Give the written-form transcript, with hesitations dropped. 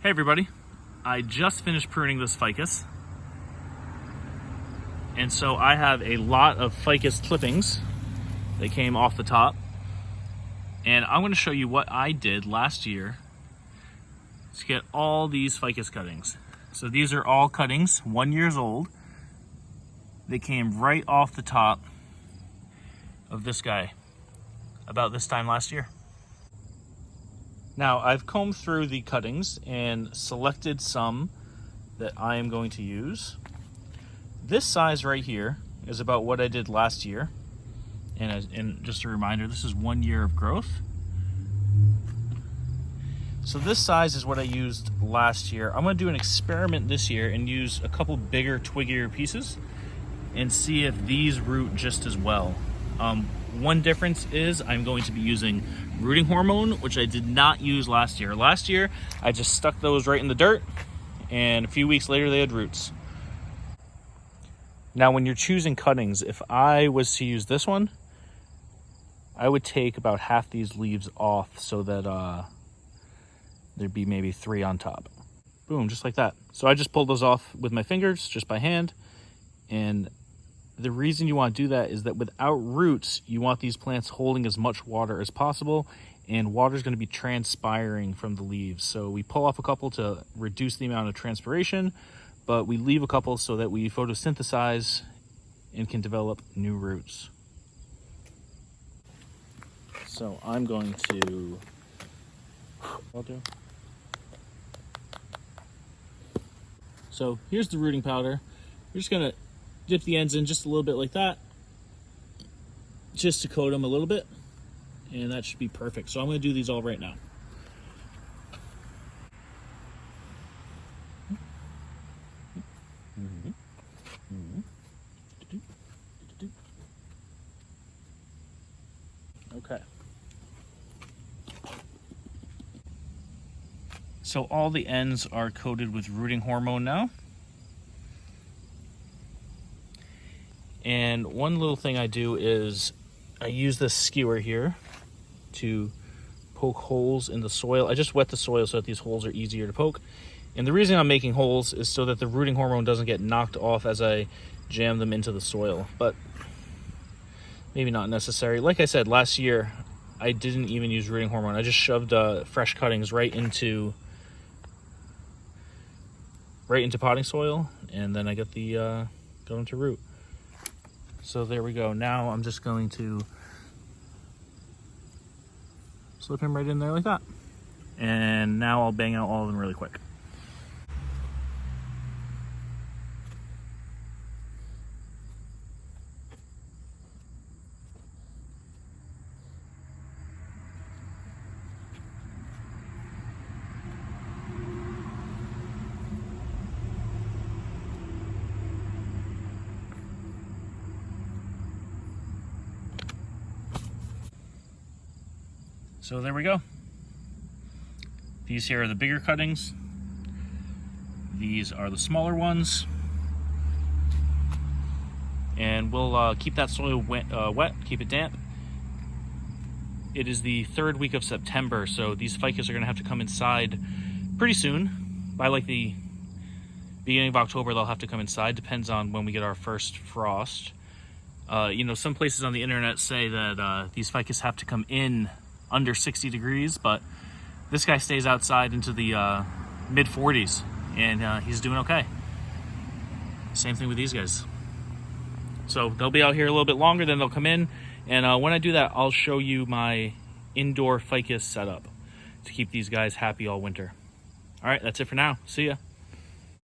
Hey everybody, I just finished pruning this ficus. And so I have a lot of ficus clippings that came off the top. And I'm going to show you what I did last year to get all these ficus cuttings. So these are all cuttings, 1 year old. They came right off the top of this guy about this time last year. Now I've combed through the cuttings and selected some that I am going to use. This size right here is about what I did last year. And just a reminder, this is 1 year of growth. So this size is what I used last year. I'm gonna do an experiment this year and use a couple bigger, twiggier pieces and see if these root just as well. One difference is I'm going to be using rooting hormone, which I did not use last year. Last year, I just stuck those right in the dirt, and a few weeks later, they had roots. Now, when you're choosing cuttings, if I was to use this one, I would take about half these leaves off so that there'd be maybe 3 on top. Boom, just like that. So I just pulled those off with my fingers, just by hand, and the reason you want to do that is that without roots, you want these plants holding as much water as possible, and water is going to be transpiring from the leaves. So we pull off a couple to reduce the amount of transpiration, but we leave a couple so that we photosynthesize and can develop new roots. So I'm going to, So here's the rooting powder. We're just going to dip the ends in just a little bit like that, just to coat them a little bit, and that should be perfect. So I'm going to do these all right now. Okay. So all the ends are coated with rooting hormone now. And one little thing I do is I use this skewer here to poke holes in the soil. I just wet the soil so that these holes are easier to poke. And the reason I'm making holes is so that the rooting hormone doesn't get knocked off as I jam them into the soil, but maybe not necessary. Like I said, last year, I didn't even use rooting hormone. I just shoved fresh cuttings right into potting soil, and then I got them to root. So there we go. Now I'm just going to slip him right in there like that. And now I'll bang out all of them really quick. So there we go. These here are the bigger cuttings. These are the smaller ones. And we'll keep that soil wet, keep it damp. It is the 3rd week of September, so these ficus are gonna have to come inside pretty soon. By like the beginning of October, they'll have to come inside, depends on when we get our first frost. You know, some places on the internet say that these ficus have to come in under 60 degrees, but this guy stays outside into the mid 40s, and he's doing okay. Same thing with these guys. So they'll be out here a little bit longer, then they'll come in, and when I do that, I'll show you my indoor ficus setup to keep these guys happy all winter. All right, that's it for now. See ya.